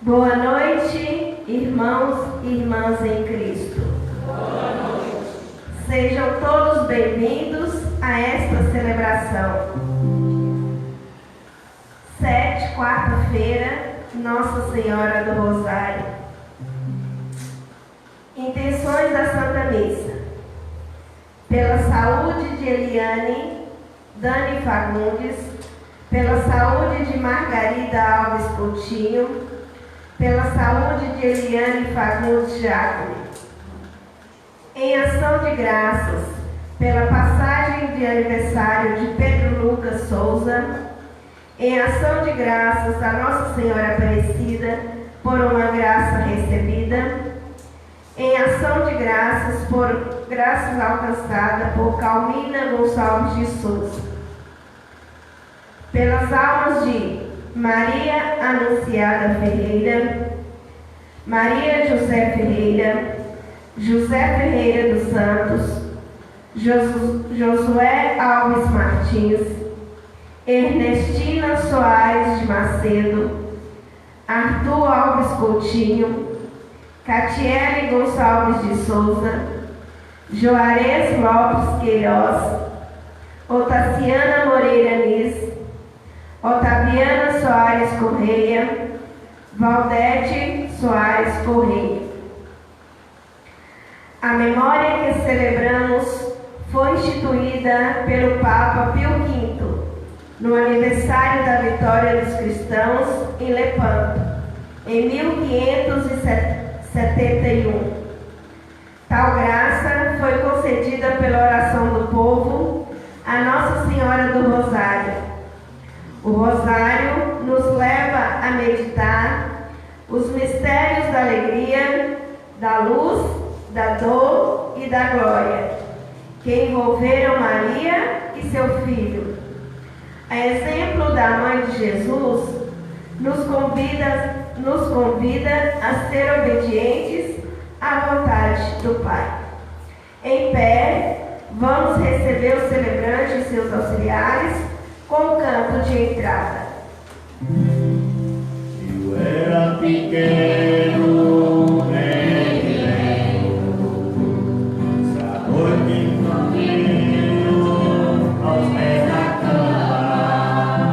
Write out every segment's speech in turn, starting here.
Boa noite, irmãos e irmãs em Cristo. Boa noite. Sejam todos bem-vindos a esta celebração. 7, quarta-feira, Nossa Senhora do Rosário. Intenções da Santa Missa. Pela saúde de Eliane Dani Fagundes, pela saúde de Margarida Alves Coutinho, pela saúde de Eliane Fagundes Jacome. Em ação de graças, pela passagem de aniversário de Pedro Lucas Souza, em ação de graças a Nossa Senhora Aparecida por uma graça recebida, em ação de graças por graças alcançadas por Calmina Gonçalves de Souza, pelas almas de Maria Anunciada Ferreira, Maria José Ferreira, José Ferreira dos Santos, Josué Alves Martins, Ernestina Soares de Macedo, Arthur Alves Coutinho, Catiele Gonçalves de Souza, Juarez Lopes Queiroz, Otaciana Moreira Nis, Otaviana Soares Correia, Valdete Soares Correia. A memória que celebramos foi instituída pelo Papa Pio V no aniversário da vitória dos cristãos em Lepanto, em 1571. Tal graça foi concedida pela oração do povo a Nossa Senhora do Rosário. O Rosário nos leva a meditar os mistérios da alegria, da luz, da dor e da glória, que envolveram Maria e seu filho. A exemplo da Mãe de Jesus, nos convida a ser obedientes à vontade do Pai. Em pé, vamos receber os celebrantes e seus auxiliares com o canto de entrada. Eu era pequeno, sabor de caminho aos pés da cama,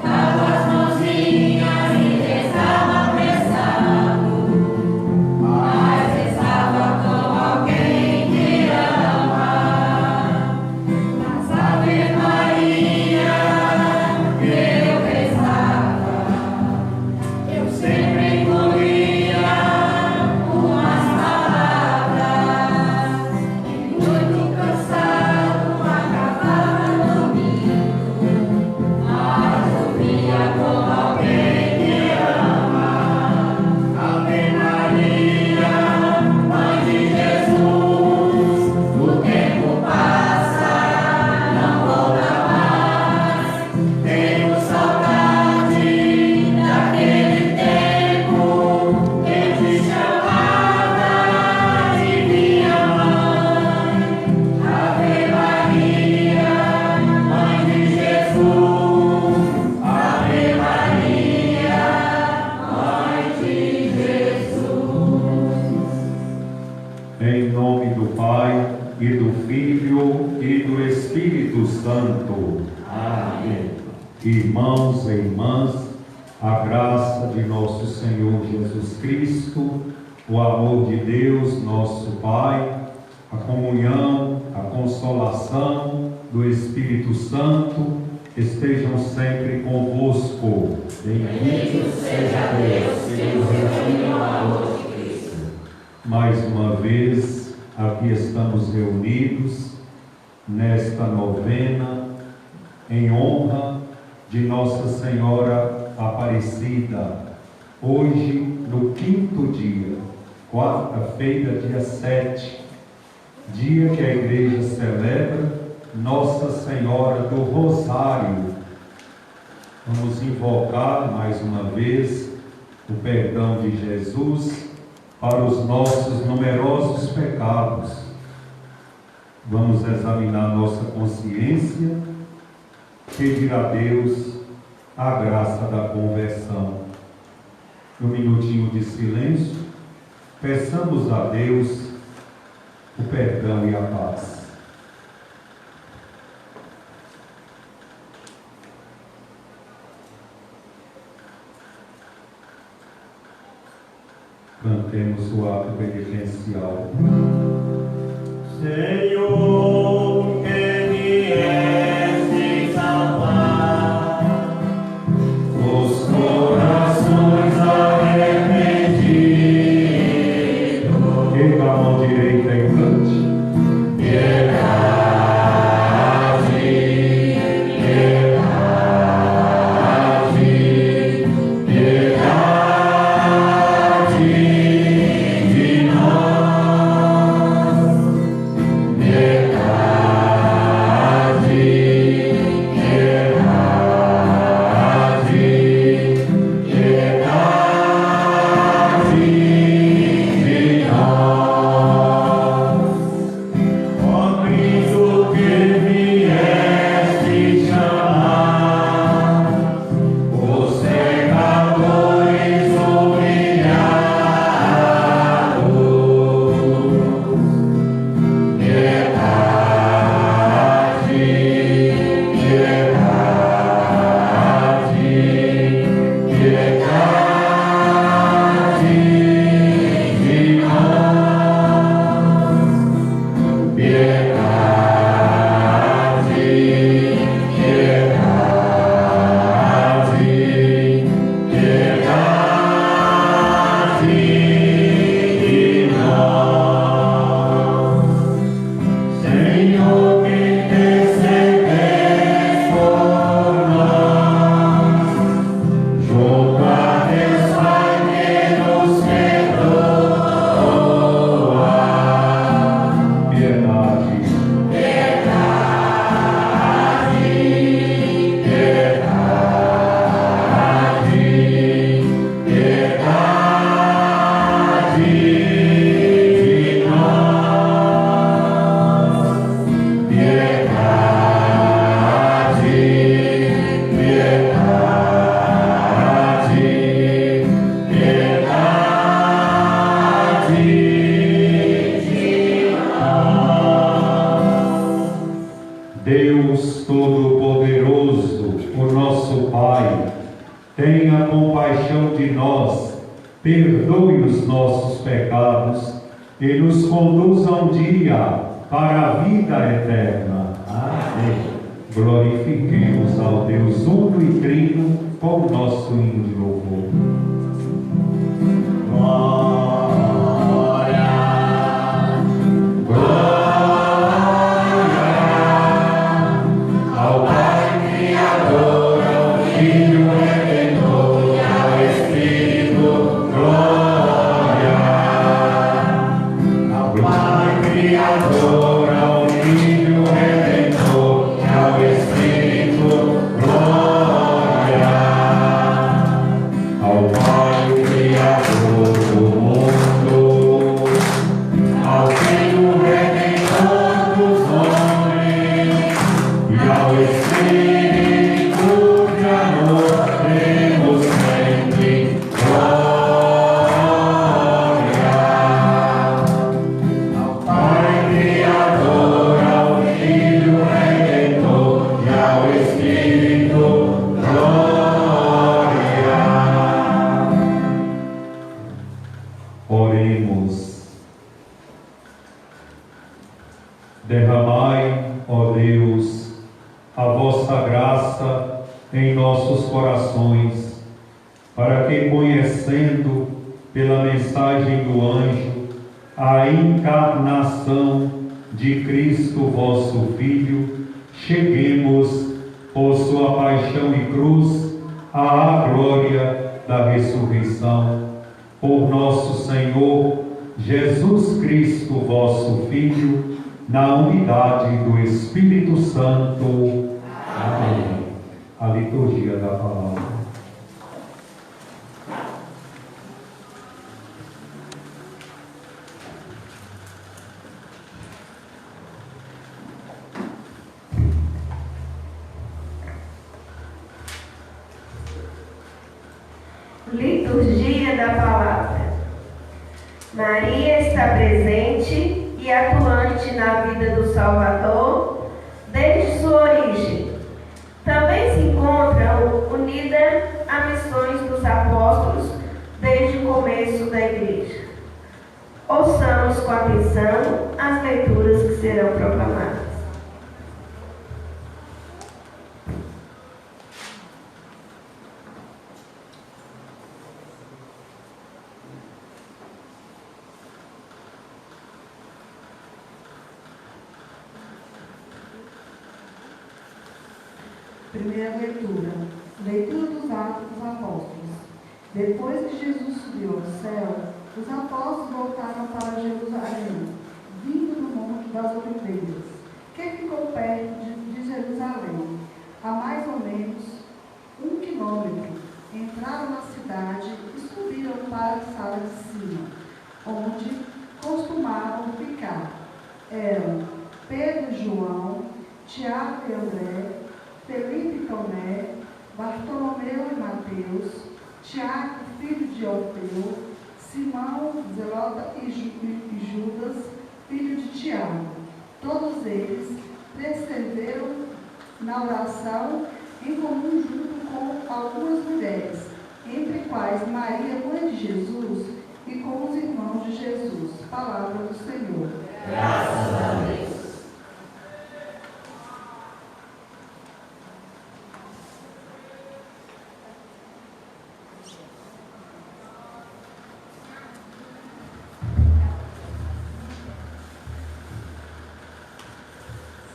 dava as mãozinhas e rezava apressado, mas rezava com alguém que ama. Mas Ave Maria, eu rezava, eu sempre engolia umas palavras, e muito cansado acabava dormindo, mas ouvia com alguém que ama. Ave Maria, Mãe de Jesus, o tempo passa, não volta mais. Tenho saudade daquele tempo que te chamava de minha mãe. Ave Maria, Mãe de Jesus. Ave Maria, Mãe de Jesus. Em nome do Pai, e do Filho, e do Espírito Santo. Amém. Irmãos e irmãs, a graça de nosso Senhor Jesus Cristo, o amor de Deus, nosso Pai, a comunhão, a consolação do Espírito Santo, estejam sempre convosco. Bendito seja Deus que nos reuniu no amor de Cristo. Mais uma vez, aqui estamos reunidos nesta novena em honra de Nossa Senhora Aparecida. Hoje, no quinto dia, quarta-feira, dia 7, dia que a Igreja celebra Nossa Senhora do Rosário. Vamos invocar mais uma vez o perdão de Jesus para os nossos numerosos pecados. Vamos examinar nossa consciência, pedir a Deus a graça da conversão. um minutinho de silêncio, peçamos a Deus o perdão e a paz. Cantemos o ato penitencial. Senhor, que vieste salvar os corações arrependidos, Erga a mão direita e cante. piedade, piedade, piedade de nós, piedade, piedade, piedade de nós. Ó Cristo que vieste chamar os pecadores humilhados, piedade, piedade, piedade de nós, piedade, piedade, piedade de nós. Senhor, que intercedes por nós, junto a Deus Pai que nos perdoa. Piedade, Piedade, piedade, piedade de nós, piedade, piedade, piedade de nós. Deus Todo-Poderoso, o nosso Pai, tenha compaixão de nós, perdoe os nossos pecados e nos conduza um dia para a vida eterna. Amém. Glorifiquemos ao Deus uno e trino com o nosso hino de louvor. Glória, ao Pai Criador, ao Filho Redentor e ao Espírito. Glória, ao Pai Criador, ao Filho Redentor e ao Espírito. Glória, ao Pai Criador do mundo, ao Filho Redentor dos homens e ao Espírito de amor temos sempre glória. Ao Pai Criador, ao Filho Redentor e ao Espírito, glória. Oremos. Derramai, ó Deus, a vossa graça em nossos corações, para que, conhecendo pela mensagem do anjo a encarnação de Cristo, vosso Filho, cheguemos, por sua paixão e cruz, à glória da ressurreição. Por nosso Senhor Jesus Cristo, vosso Filho, na unidade do Espírito Santo. Amém. A liturgia da palavra. Liturgia da Palavra. Maria está presente e atuante na vida do Salvador desde sua origem. Também se encontra unida a missões dos apóstolos desde o começo da Igreja. Ouçamos com atenção as leituras que serão proclamadas. Primeira leitura. Leitura dos Atos dos Apóstolos. Depois que Jesus subiu ao céu, os apóstolos voltaram para Jerusalém, vindo do Monte das Oliveiras, que ficou perto de Jerusalém, a mais ou menos 1 quilômetro. Entraram na cidade e subiram para a sala de cima, onde costumavam ficar. Eram Pedro e João, Tiago e André, Felipe e Tomé, Bartolomeu e Mateus, Tiago, filho de Orfeu, Simão, Zelota e Judas, filho de Tiago. Todos eles perseveram na oração em comum junto com algumas mulheres, entre quais Maria, mãe de Jesus, e com os irmãos de Jesus. Palavra do Senhor. Graças a Deus.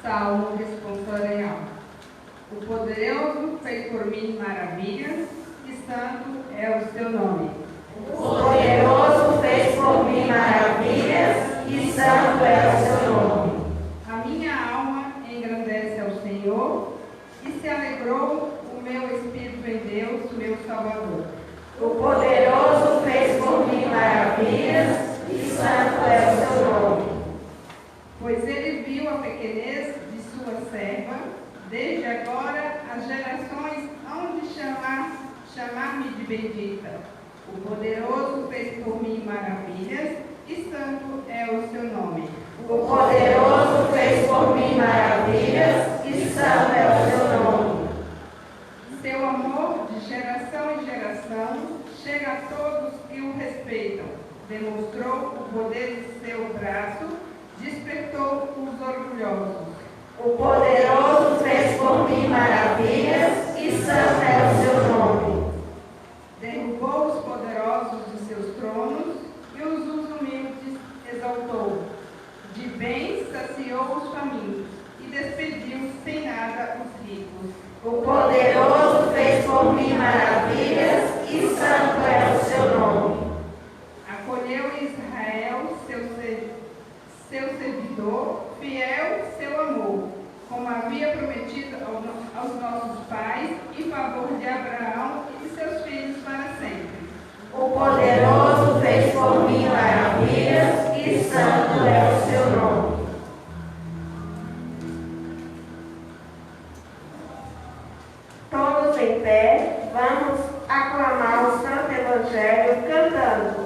Salmo responsorial. O poderoso fez por mim maravilhas, e santo é o seu nome. O poderoso fez por mim maravilhas, e santo é o seu nome. A minha alma engrandece ao Senhor, e se alegrou o meu espírito em Deus, meu Salvador. O poderoso fez por mim maravilhas, e santo é o seu nome. Pois ele viu a pequenez de sua serva, desde agora as gerações hão de chamar-me de bendita. O poderoso fez por mim maravilhas, e santo é o seu nome. O poderoso fez por mim maravilhas, e santo é o seu nome. Seu amor de geração em geração chega a todos que o respeitam. Demonstrou o poder de seu braço, despertou os orgulhosos. O poderoso fez por mim maravilhas, e santo é o seu nome. Derrubou os poderosos de seus tronos e os humildes exaltou. De bens saciou os famintos e despediu sem nada os ricos. O poderoso fez por mim maravilhas, e santo é o seu nome. Acolheu Israel, seu servidor, fiel seu amor, como havia prometido aos nossos pais, em favor de Abraão e de seus filhos para sempre. O poderoso fez por mim maravilhas, e santo é o seu nome. Todos em pé, vamos aclamar o Santo Evangelho cantando.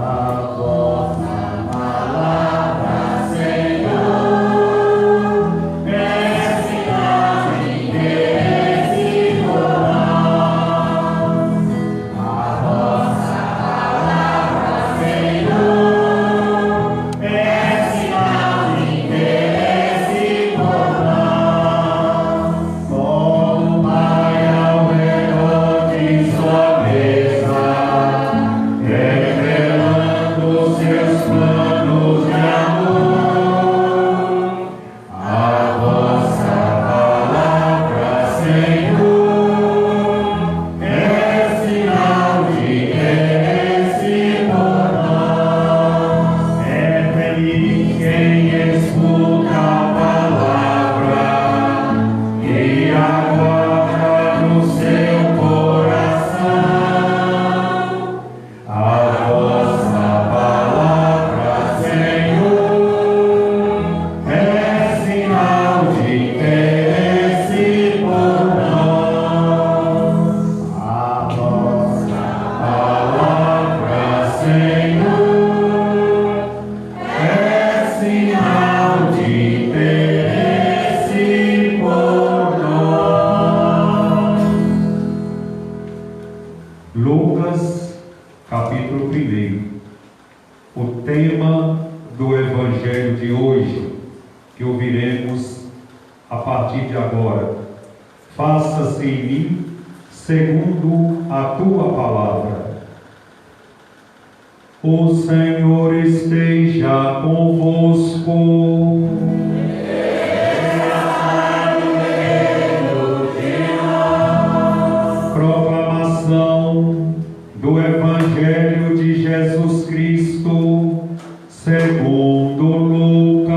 A vossa palavra, Senhor, cresce na minha moral. Lucas, capítulo 1. O tema do Evangelho de hoje, que ouviremos a partir de agora: faça-se em mim segundo a tua palavra. O Senhor esteja convosco. Proclamação do Evangelho de Jesus Cristo segundo Lucas.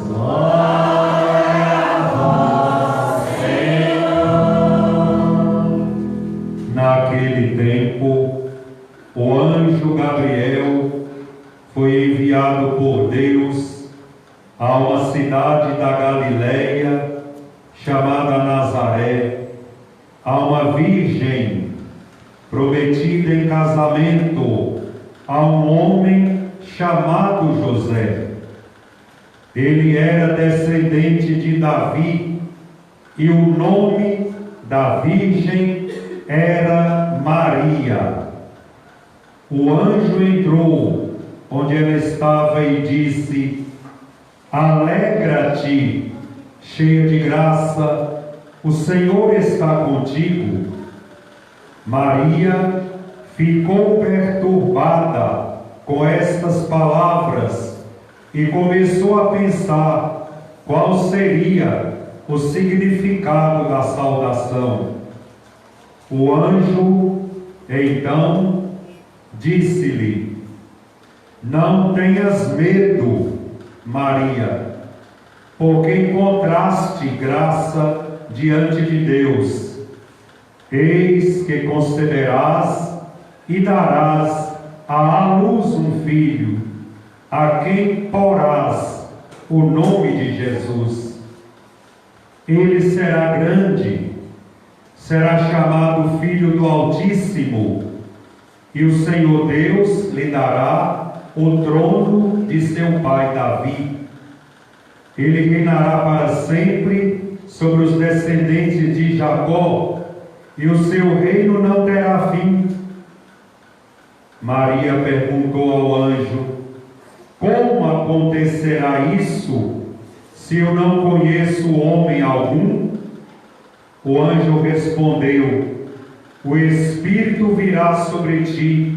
Glória a vós, Senhor. Naquele tempo, o anjo Gabriel foi enviado por Deus a uma cidade da Galileia chamada Nazaré, a uma virgem prometida em casamento a um homem chamado José. Ele era descendente de Davi e o nome da virgem era Maria. O anjo entrou onde ela estava e disse: alegra-te, cheia de graça, o Senhor está contigo. Maria ficou perturbada com estas palavras e começou a pensar qual seria o significado da saudação. O anjo então disse-lhe: não tenhas medo, Maria, porque encontraste graça diante de Deus. Eis que conceberás e darás à luz um filho, a quem porás o nome de Jesus. Ele será grande, será chamado Filho do Altíssimo, e o Senhor Deus lhe dará o trono de seu pai Davi. Ele reinará para sempre sobre os descendentes de Jacó, e o seu reino não terá fim. Maria perguntou ao anjo: como acontecerá isso, se eu não conheço homem algum? O anjo respondeu: o Espírito virá sobre ti,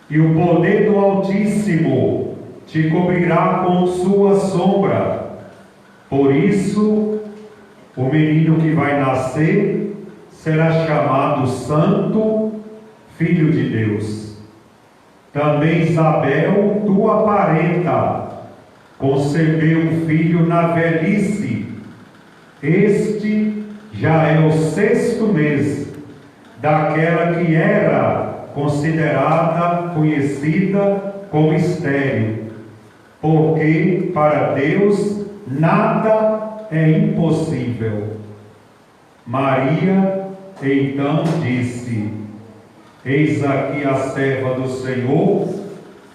e o poder do Altíssimo te cobrirá com sua sombra. Por isso, o menino que vai nascer será chamado Santo, Filho de Deus. Também Isabel, tua parenta, concebeu um filho na velhice. Este já é o 6º mês daquela que era conhecida como estéril, porque para Deus nada é impossível. Maria então disse: eis aqui a serva do Senhor,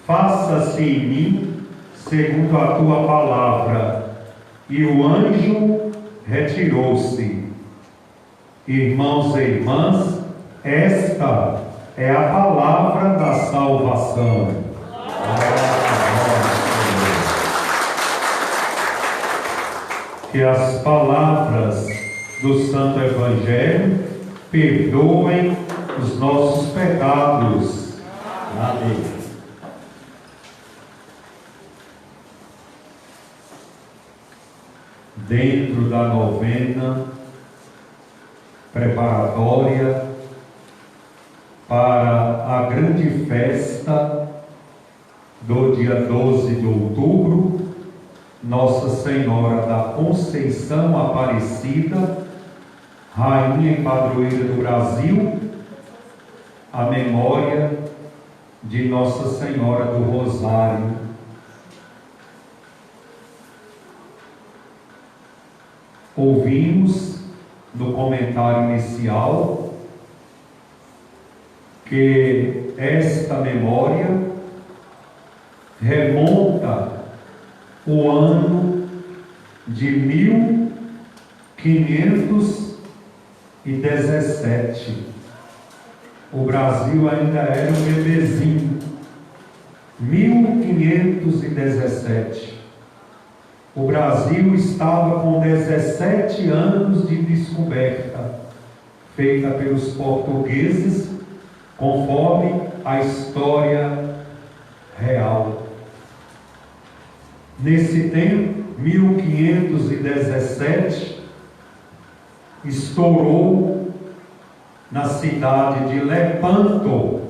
faça-se em mim segundo a tua palavra. E o anjo retirou-se. Irmãos e irmãs, esta é a palavra da salvação. Que as palavras do Santo Evangelho perdoem os nossos pecados. Amém. Dentro da novena preparatória para a grande festa do dia 12 de outubro, Nossa Senhora da Conceição Aparecida, Rainha e Padroeira do Brasil, a memória de Nossa Senhora do Rosário. Ouvimos no comentário inicial que esta memória remonta o ano de 1517, O Brasil ainda era um bebezinho. 1517. O Brasil estava com 17 anos de descoberta, feita pelos portugueses, conforme a história real. Nesse tempo, 1517, estourou na cidade de Lepanto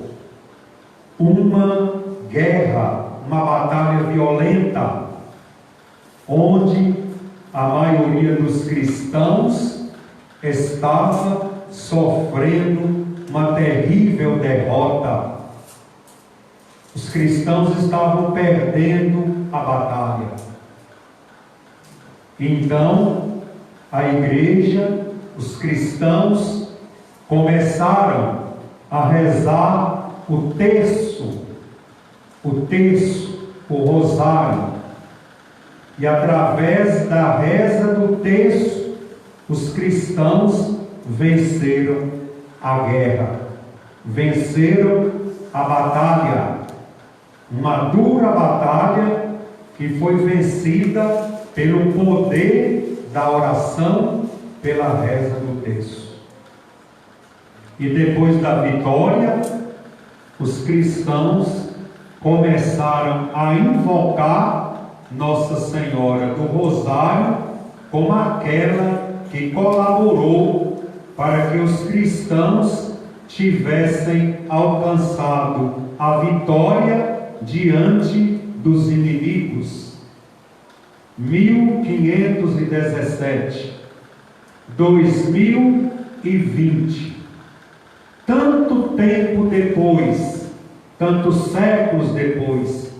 uma guerra, uma batalha violenta, onde a maioria dos cristãos estava sofrendo uma terrível derrota. Os cristãos estavam perdendo a batalha. Então, a igreja, os cristãos, começaram a rezar o terço, o rosário. E através da reza do terço, os cristãos venceram a guerra, venceram a batalha, uma dura batalha que foi vencida pelo poder da oração, pela reza do terço. E depois da vitória, os cristãos começaram a invocar Nossa Senhora do Rosário como aquela que colaborou para que os cristãos tivessem alcançado a vitória diante dos inimigos. 1517, 2020, tanto tempo depois, tantos séculos depois,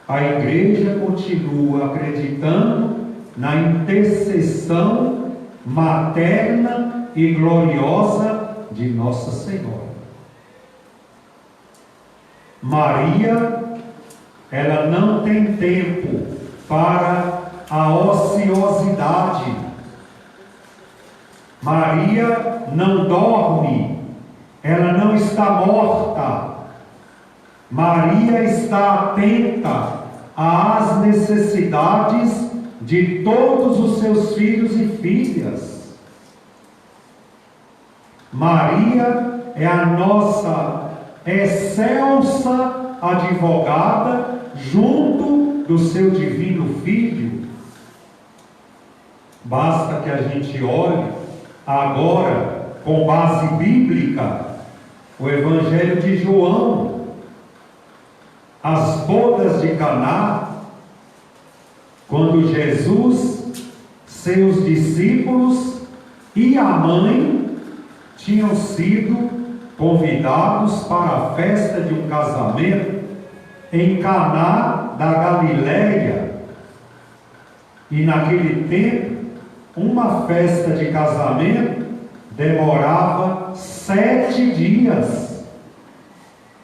a igreja continua acreditando na intercessão materna e gloriosa de Nossa Senhora. Maria, ela não tem tempo para a ociosidade. Maria não dorme, ela não está morta. Maria está atenta às necessidades de todos os seus filhos e filhas. Maria é a nossa excelsa advogada junto do seu divino Filho. Basta que a gente olhe agora, com base bíblica, o Evangelho de João, as bodas de Caná, quando Jesus, seus discípulos e a mãe tinham sido convidados para a festa de um casamento em Caná da Galileia. E naquele tempo, uma festa de casamento demorava 7 dias.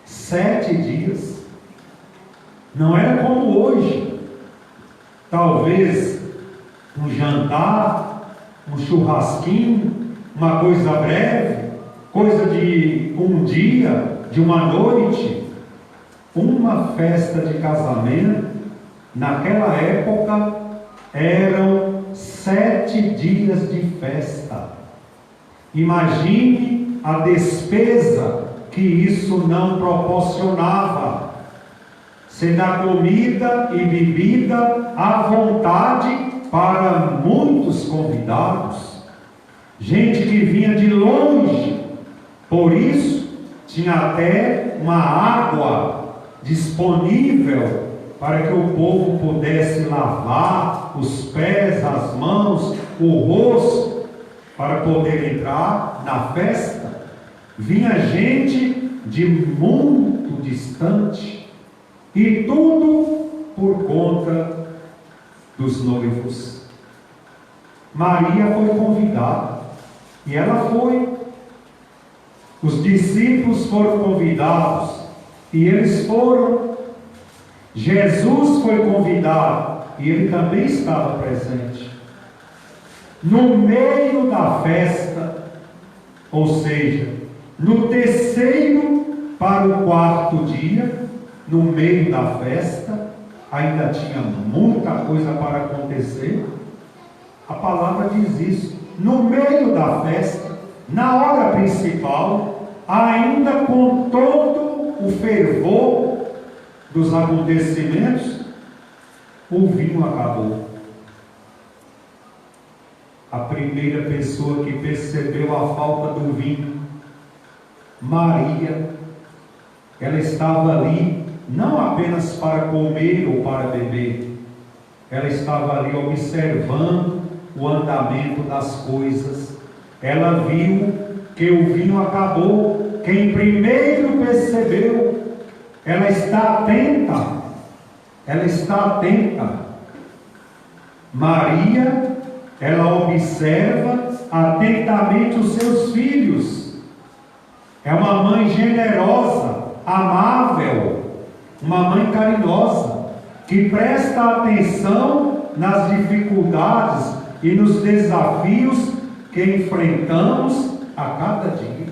7 dias. Não era como hoje. Talvez um jantar, um churrasquinho, uma coisa breve, coisa de um dia, de uma noite. Uma festa de casamento, naquela época, eram 7 dias de festa. Imagine a despesa que isso não proporcionava. Você dá comida e bebida à vontade para muitos convidados, gente que vinha de longe. Por isso, tinha até uma água disponível para que o povo pudesse lavar os pés, as mãos, o rosto, para poder entrar na festa. Vinha gente de muito distante. E tudo por conta dos noivos. Maria foi convidada. E ela foi. Os discípulos foram convidados. E eles foram. Jesus foi convidado. E ele também estava presente. No meio da festa, ou seja, no terceiro para o quarto dia, no meio da festa, ainda tinha muita coisa para acontecer. A palavra diz isso. No meio da festa, na hora principal, ainda com todo o fervor dos acontecimentos, o vinho acabou. A primeira pessoa que percebeu a falta do vinho, Maria, ela estava ali não apenas para comer ou para beber, ela estava ali observando o andamento das coisas. Ela viu que o vinho acabou. Quem primeiro percebeu, ela está atenta. Ela está atenta. Maria, ela observa atentamente os seus filhos. É uma mãe generosa, amável, uma mãe carinhosa, que presta atenção nas dificuldades e nos desafios que enfrentamos a cada dia.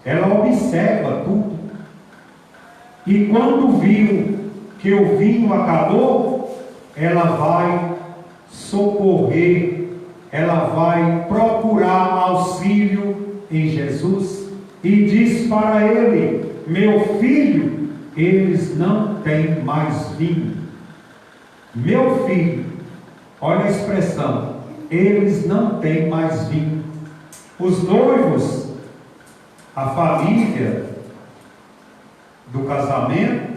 Ela observa tudo. E quando viu que o vinho acabou, ela vai socorrer, ela vai procurar auxílio em Jesus e diz para ele: meu filho, eles não têm mais vinho. Meu filho, olha a expressão, eles não têm mais vinho. Os noivos, a família do casamento,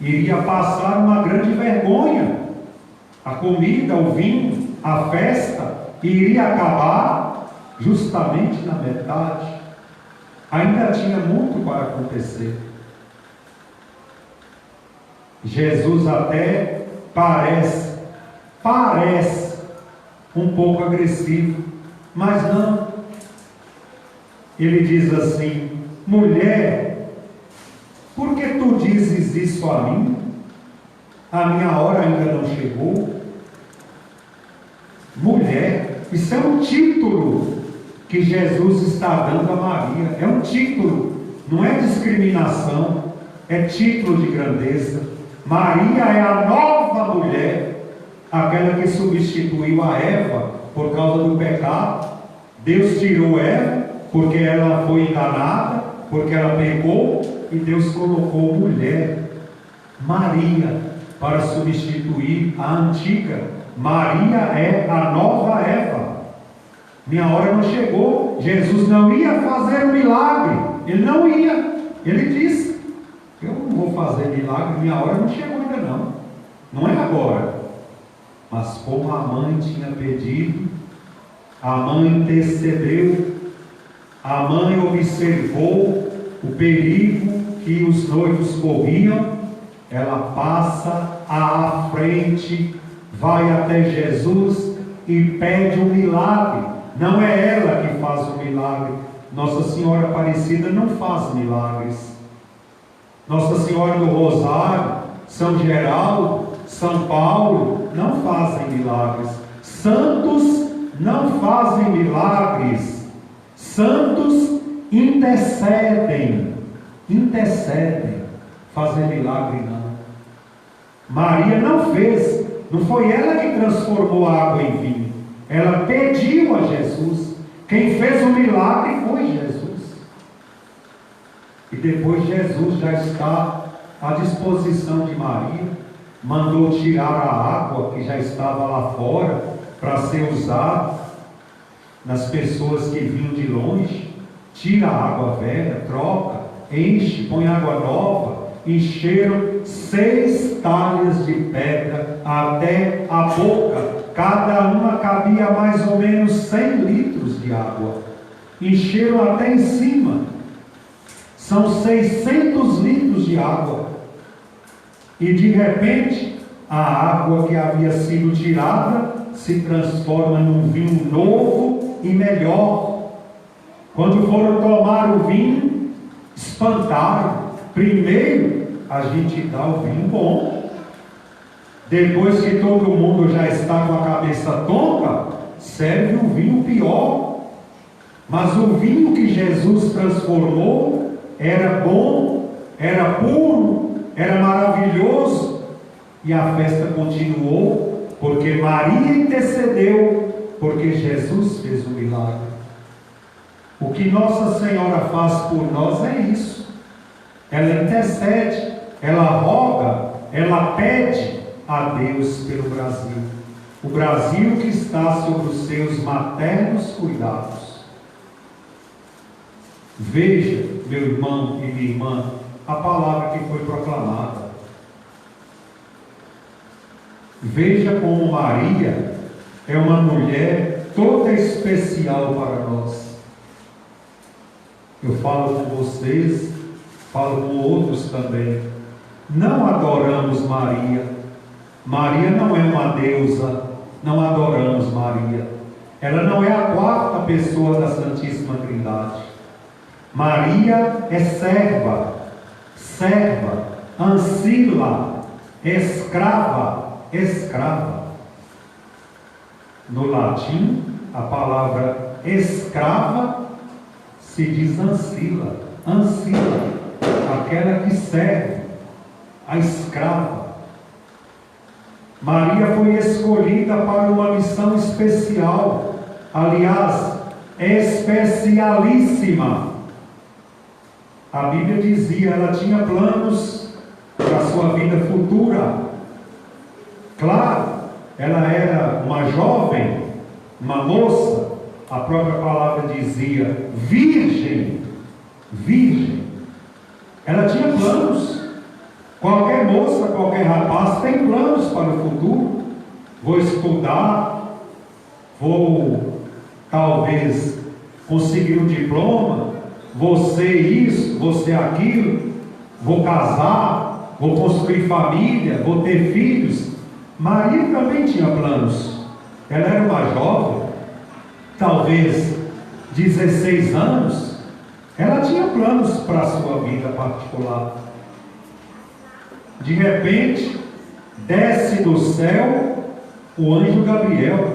iria passar uma grande vergonha. A comida, o vinho, a festa iria acabar justamente na metade. Ainda tinha muito para acontecer. Jesus até parece um pouco agressivo, mas não. Ele diz assim: mulher, por que tu dizes isso a mim? A minha hora ainda não chegou. Mulher, isso é um título que Jesus está dando a Maria. É um título, não é discriminação, é título de grandeza. Maria é a nova mulher, aquela que substituiu a Eva por causa do pecado. Deus tirou Eva porque ela foi enganada, porque ela pecou, e Deus colocou mulher, Maria, para substituir a antiga. Maria é a nova Eva. Minha hora não chegou. Jesus não ia fazer um milagre. Ele não ia. Ele disse: eu não vou fazer milagre, minha hora não chegou ainda não. Não é agora. Mas como a mãe tinha pedido, a mãe intercedeu, a mãe observou o perigo que os noivos corriam, ela passa à frente, vai até Jesus e pede um milagre. Não é ela que faz o milagre. Nossa Senhora Aparecida não faz milagres. Nossa Senhora do Rosário, São Geraldo, São Paulo não fazem milagres. Santos não fazem milagres. Santos intercedem. Fazer milagre não. Maria não fez. Não foi ela que transformou a água em vinho. Ela pediu a Jesus. Quem fez o milagre foi Jesus. E depois Jesus já está à disposição de Maria. Mandou tirar a água que já estava lá fora para ser usada nas pessoas que vinham de longe. Tira a água velha, troca, enche, põe água nova. Encheram 6 talhas de pedra até a boca. Cada uma cabia mais ou menos 100 litros de água. Encheram até em cima. São 600 litros de água. E de repente, a água que havia sido tirada se transforma num vinho novo e melhor. Quando foram tomar o vinho, espantaram. Primeiro, a gente dá o vinho bom. Depois que todo mundo já está com a cabeça tonta, serve o vinho pior. Mas o vinho que Jesus transformou era bom, era puro, era maravilhoso, e a festa continuou, porque Maria intercedeu, porque Jesus fez o milagre. O que Nossa Senhora faz por nós é isso. Ela intercede, ela roga, ela pede a Deus pelo Brasil. O Brasil que está sob os seus maternos cuidados. Veja, meu irmão e minha irmã, a palavra que foi proclamada. Veja como Maria é uma mulher toda especial para nós. Eu falo com vocês, falo com outros também. Não adoramos Maria. Maria não é uma deusa. Não adoramos Maria. Ela não é a quarta pessoa da Santíssima Trindade. Maria é serva, ancila, escrava. No latim, a palavra escrava se diz ancila, aquela que serve, a escrava. Maria foi escolhida para uma missão especial, aliás, especialíssima. A Bíblia dizia, ela tinha planos para a sua vida futura. Claro, ela era uma jovem, uma moça, a própria palavra dizia virgem. Ela tinha planos. Qualquer moça, qualquer rapaz tem planos para o futuro. Vou estudar, vou talvez conseguir um diploma, vou ser isso, vou ser aquilo, vou casar, vou construir família, vou ter filhos. Maria também tinha planos. Ela era uma jovem, talvez 16 anos. Ela tinha planos para a sua vida particular. De repente, desce do céu o anjo Gabriel,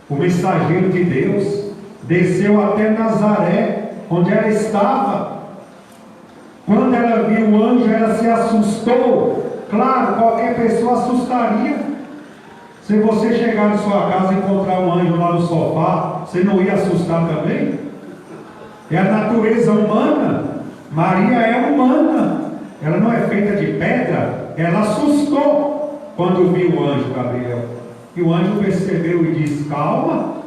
o mensageiro de Deus, desceu até Nazaré, onde ela estava. Quando ela viu o anjo, ela se assustou. Claro, qualquer pessoa assustaria. Se você chegar na sua casa e encontrar um anjo lá no sofá, você não ia assustar também? É a natureza humana. Maria é humana. Ela não é feita de pedra. Ela assustou quando viu o anjo Gabriel. E o anjo percebeu e disse: calma,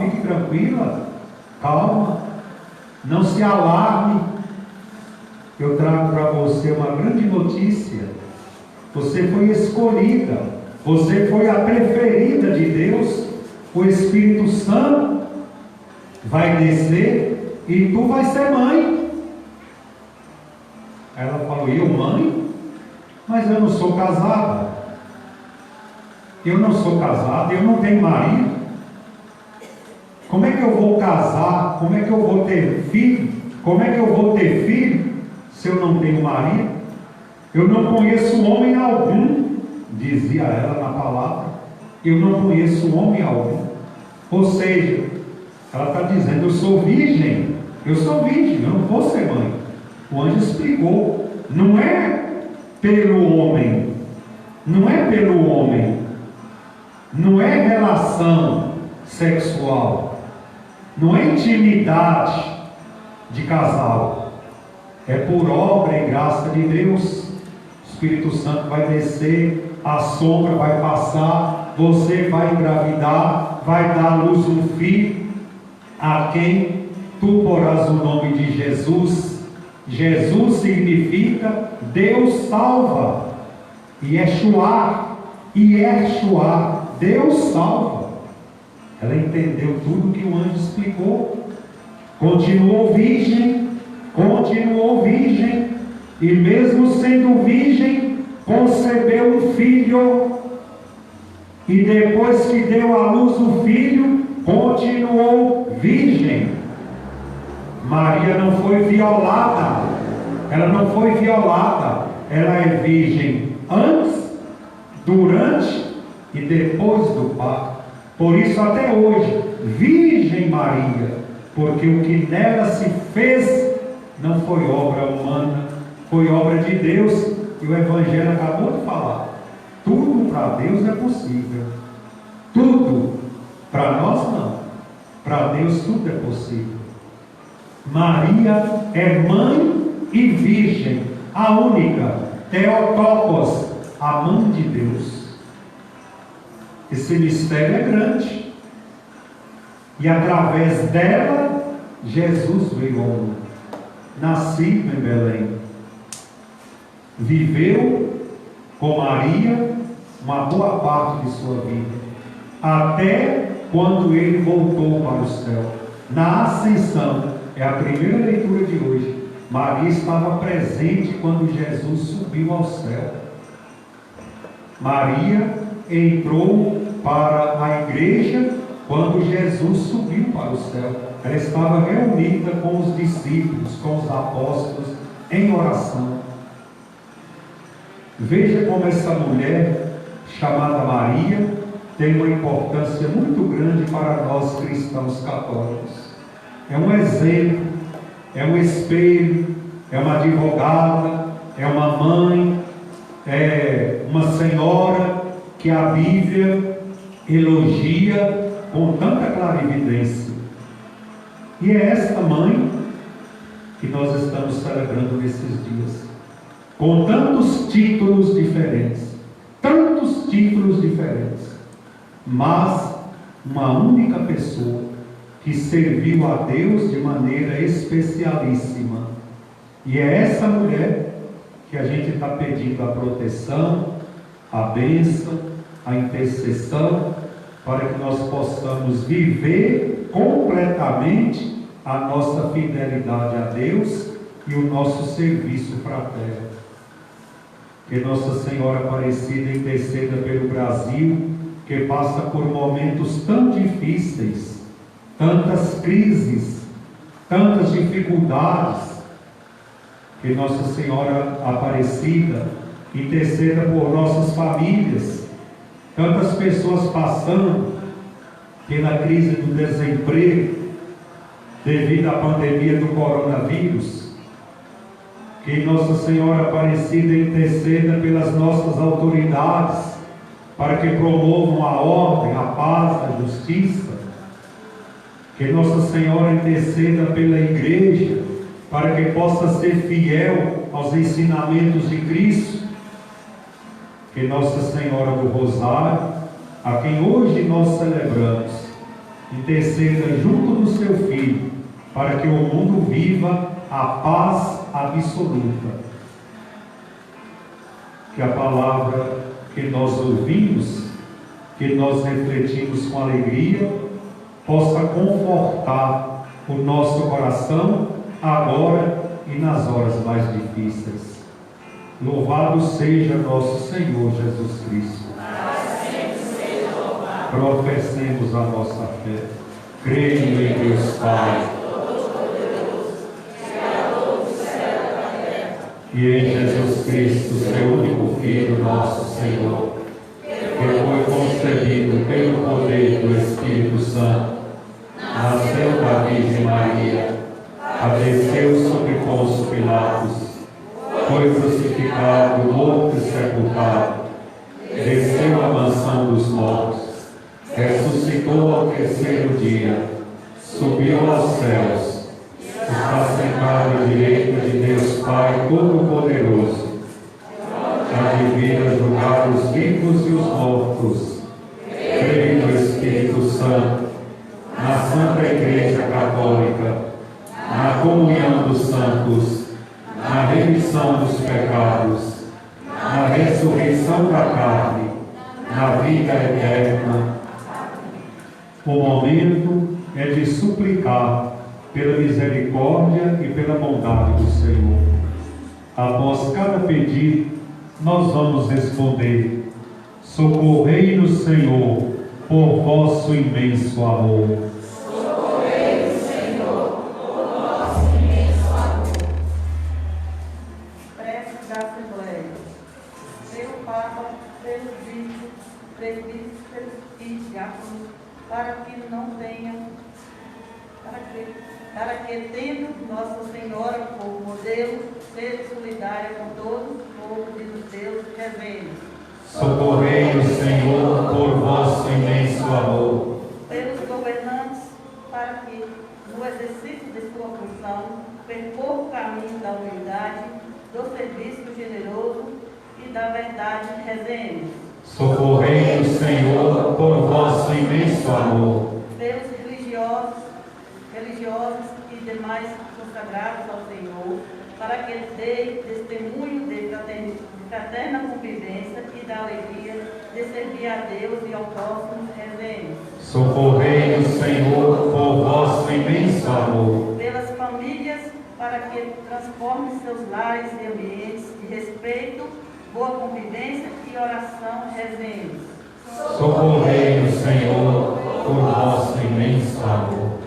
fique tranquila, calma, não se alarme. Eu trago para você uma grande notícia. Você foi escolhida, você foi a preferida de Deus. O Espírito Santo vai descer e tu vai ser mãe. Ela falou: eu mãe? Mas eu não sou casada. Eu não tenho marido. Como é que eu vou casar? Como é que eu vou ter filho? Como é que eu vou ter filho se eu não tenho marido? Eu não conheço homem algum, dizia ela na palavra. Eu não conheço homem algum. Ou seja, ela está dizendo: eu sou virgem, eu não vou ser mãe. O anjo explicou: não é pelo homem, não é relação sexual, não é intimidade de casal, é por obra e graça de Deus. O Espírito Santo vai descer, a sombra vai passar, você vai engravidar, vai dar à luz um filho, a quem tu porás o nome de Jesus. Jesus significa Deus salva. Yeshua, Deus salva. Ela entendeu tudo que o anjo explicou. Continuou virgem, e mesmo sendo virgem, concebeu um filho. E depois que deu à luz o filho, continuou virgem. Maria não foi violada. Ela é virgem antes, durante e depois do parto. Por isso até hoje, Virgem Maria, porque o que nela se fez não foi obra humana, foi obra de Deus e o Evangelho acabou de falar. Tudo para Deus é possível. Tudo. Para nós não. Para Deus tudo é possível. Maria é mãe e virgem, a única, Theotokos, a mãe de Deus. Esse mistério é grande. E através dela, Jesus veio ao mundo. Nascido em Belém. Viveu com Maria uma boa parte de sua vida, até quando ele voltou para o céu. Na ascensão, é a primeira leitura de hoje. Maria estava presente quando Jesus subiu ao céu. Maria entrou para a igreja quando Jesus subiu para o céu. Ela estava reunida com os discípulos, com os apóstolos, em oração. Veja como essa mulher, chamada Maria, tem uma importância muito grande para nós cristãos católicos. É um exemplo, é um espelho, é uma advogada, é uma mãe, é uma senhora que a Bíblia elogia com tanta clarividência. E é esta mãe que nós estamos celebrando nesses dias, com tantos títulos diferentes, mas uma única pessoa que serviu a Deus de maneira especialíssima. E é essa mulher que a gente está pedindo a proteção, a bênção, a intercessão, para que nós possamos viver completamente a nossa fidelidade a Deus e o nosso serviço fraterno. Que Nossa Senhora Aparecida interceda pelo Brasil, que passa por momentos tão difíceis, tantas crises, tantas dificuldades. Que Nossa Senhora Aparecida interceda por nossas famílias, tantas pessoas passando pela crise do desemprego devido à pandemia do coronavírus. Que Nossa Senhora Aparecida interceda pelas nossas autoridades para que promovam a ordem, a paz, a justiça. Que Nossa Senhora interceda pela igreja para que possa ser fiel aos ensinamentos de Cristo. Que Nossa Senhora do Rosário, a quem hoje nós celebramos, interceda junto do seu Filho, para que o mundo viva a paz absoluta. Que a palavra que nós ouvimos, que nós refletimos com alegria, possa confortar o nosso coração agora e nas horas mais difíceis. Louvado seja nosso Senhor Jesus Cristo. Professemos a nossa fé. Creio em Deus Pai, e em Jesus Cristo, seu único Filho, nosso Senhor, que foi concebido pelo poder do Espírito Santo, nasceu da Virgem Maria, padeceu sob Pôncio Pilatos, foi crucificado, morto e sepultado, desceu à mansão dos mortos, ressuscitou ao terceiro dia, subiu aos céus, está sentado à direita de Deus Pai Todo-Poderoso, há de vir a julgar os vivos e os mortos. Creio no Espírito Santo, na Santa Igreja Católica, na comunhão dos santos, na remissão dos pecados, na ressurreição da carne, na vida eterna. O momento é de suplicar pela misericórdia e pela bondade do Senhor. Após cada pedido, nós vamos responder: socorrei-nos, Senhor, por vosso imenso amor. Socorrei-nos, Senhor, por vosso imenso amor. Prece da Assembleia. Pelo Papa, pelos bispos, presbíteros e diáconos, para que tendo Nossa Senhora por modelo, seja solidária Rezemos. Socorrei-nos, Senhor, por vosso imenso amor. Pelos governantes, para que, no exercício de sua função, percorra o caminho da humildade, do serviço generoso e da verdade, rezemos. Socorrei-nos, Senhor, por vosso imenso amor. Pelos religiosos e demais consagrados ao Senhor, para que dê testemunho de fraterna convivência e da alegria de servir a Deus e ao próximo, rezemos. Socorrei-nos, Senhor, por vosso imenso amor. Pelas famílias, para que transforme seus lares e ambientes de respeito, boa convivência e oração, rezemos. Socorrei-nos, Senhor, por vosso imenso amor.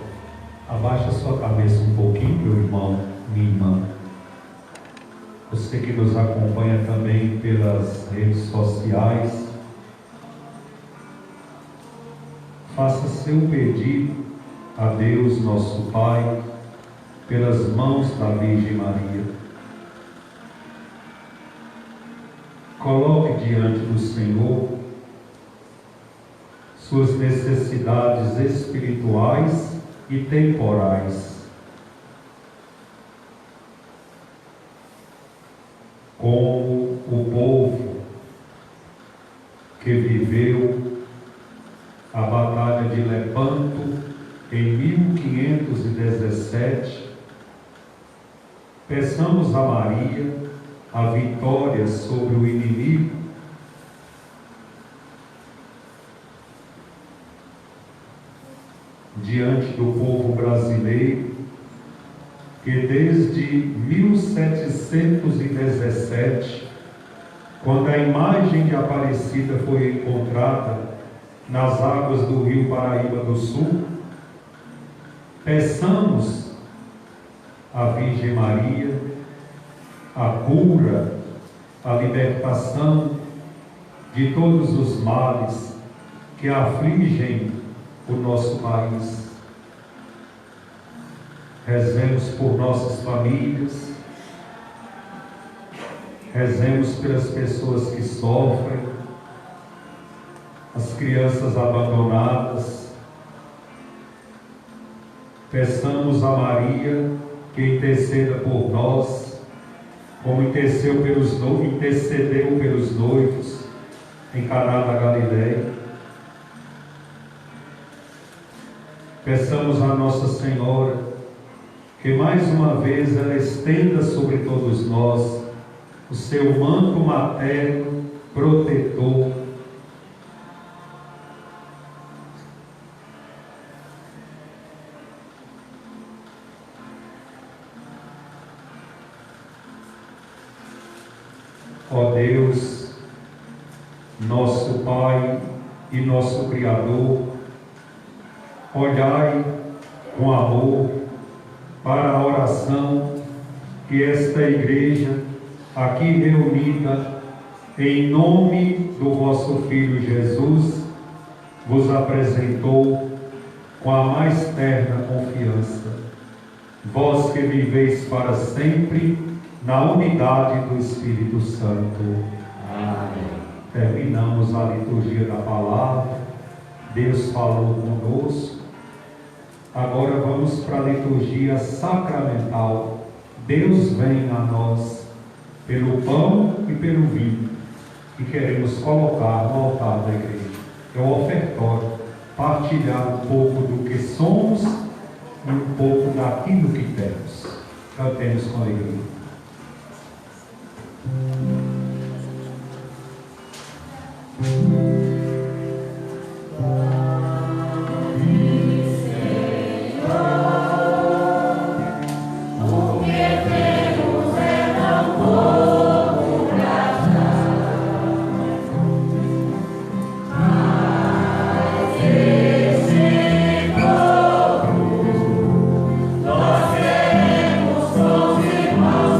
Abaixa sua cabeça um pouquinho, meu irmão, minha irmã. Você que nos acompanha também pelas redes sociais, faça seu pedido a Deus, nosso Pai, pelas mãos da Virgem Maria. Coloque diante do Senhor suas necessidades espirituais e temporais. Como o povo que viveu a Batalha de Lepanto em 1517, peçamos a Maria a vitória sobre o inimigo. Diante do povo brasileiro, que desde 1717, quando a imagem de Aparecida foi encontrada nas águas do rio Paraíba do Sul, peçamos à Virgem Maria a cura, a libertação de todos os males que afligem o nosso país. Rezemos por nossas famílias, rezemos pelas pessoas que sofrem, as crianças abandonadas. Peçamos a Maria que interceda por nós, como intercedeu pelos noivos em Caná da Galileia. Peçamos a Nossa Senhora que mais uma vez ela estenda sobre todos nós o seu manto materno protetor. Ó Deus, nosso Pai e nosso Criador, olhai com amor para a oração que esta igreja aqui reunida em nome do vosso Filho Jesus vos apresentou com a mais terna confiança. Vós que viveis para sempre na unidade do Espírito Santo. Amém. Terminamos a liturgia da palavra. Deus falou conosco. Agora vamos para a liturgia sacramental. Deus vem a nós pelo pão e pelo vinho que queremos colocar no altar da igreja. É o ofertório, partilhar um pouco do que somos e um pouco daquilo que temos. Cantemos com alegria. Nós queremos com os irmãos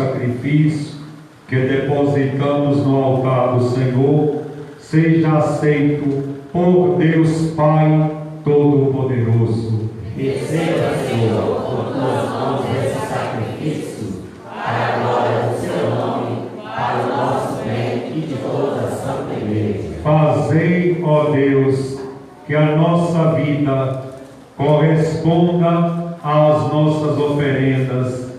sacrifício que depositamos no altar do Senhor seja aceito por Deus Pai Todo-Poderoso. Receba, Senhor, por tuas mãos esse sacrifício, para a glória do seu nome, para o nosso bem e de toda a Santa Igreja. Fazei, ó Deus, que a nossa vida corresponda às nossas oferendas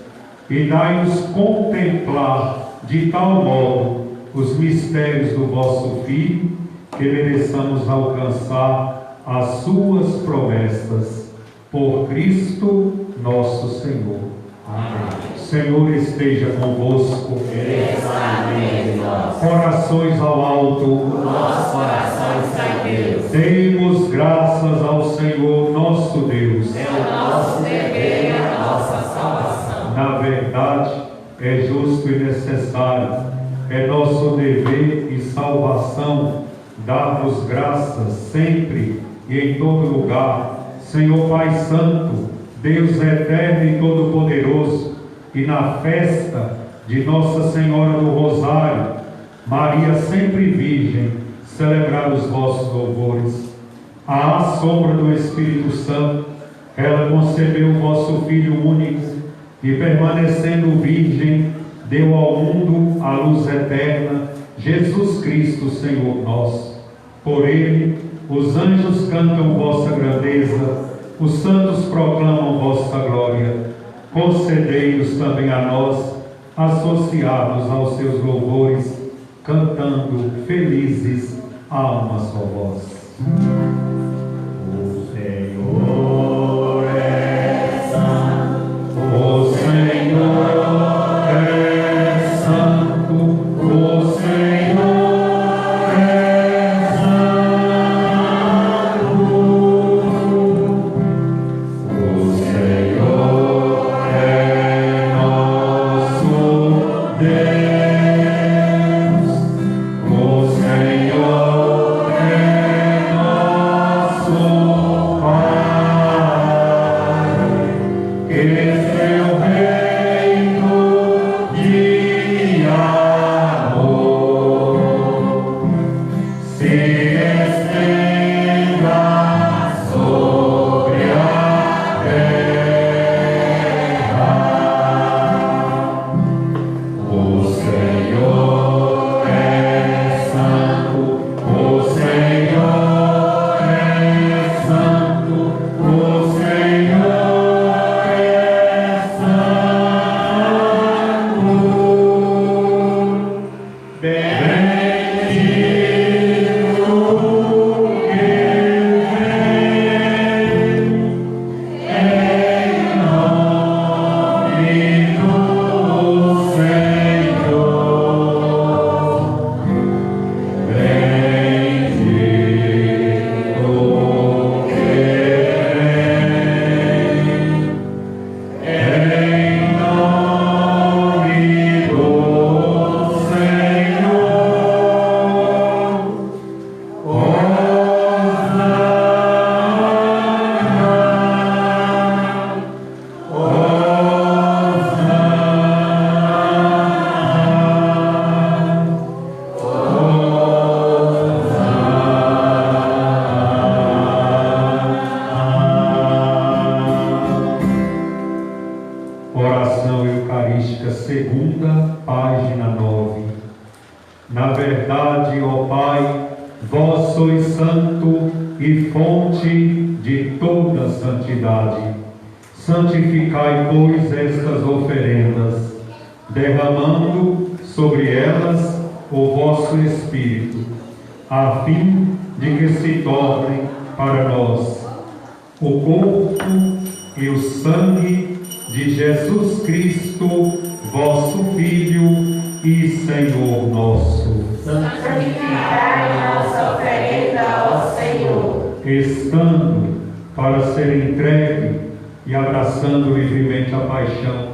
e dai-nos contemplar de tal modo os mistérios do vosso Filho, que mereçamos alcançar as suas promessas. Por Cristo nosso Senhor. Amém. O Senhor esteja convosco. Ele está no meio de nós. Corações ao alto. O nosso coração está em Deus. Demos graças ao Senhor nosso Deus. É o nosso dever e a nossa salvação. Na verdade, é justo e necessário, é nosso dever e salvação dar-vos graças sempre e em todo lugar, Senhor Pai Santo, Deus eterno e todo-poderoso, e na festa de Nossa Senhora do Rosário, Maria sempre Virgem, celebrar os vossos louvores. À sombra do Espírito Santo, ela concebeu o vosso Filho único e, permanecendo virgem, deu ao mundo a luz eterna, Jesus Cristo, Senhor nosso. Por ele, os anjos cantam vossa grandeza, os santos proclamam vossa glória. Concedei-nos também a nós, associados aos seus louvores, cantando felizes a uma só voz. O Senhor é santo, o Senhor é santo, o Senhor é santo, o Senhor é nosso Deus, o Senhor é nosso Pai, que seu reino de amor se estenda sobre a terra. O Senhor é santo, o Senhor é santo, o Senhor é santo. Bendito que vem em nome do Senhor. Bendito que vem em nome do Senhor. Oração Eucarística, segunda, página 9. Na verdade, ó Pai, vós sois santo e fonte de toda santidade. Santificai, pois, estas oferendas, derramando sobre elas o vosso Espírito, a fim de que se tornem para nós o corpo e o sangue de Jesus Cristo, vosso Filho e Senhor nosso. Santificai a nossa oferenda ao Senhor. Estando para ser entregue e abraçando livremente a paixão,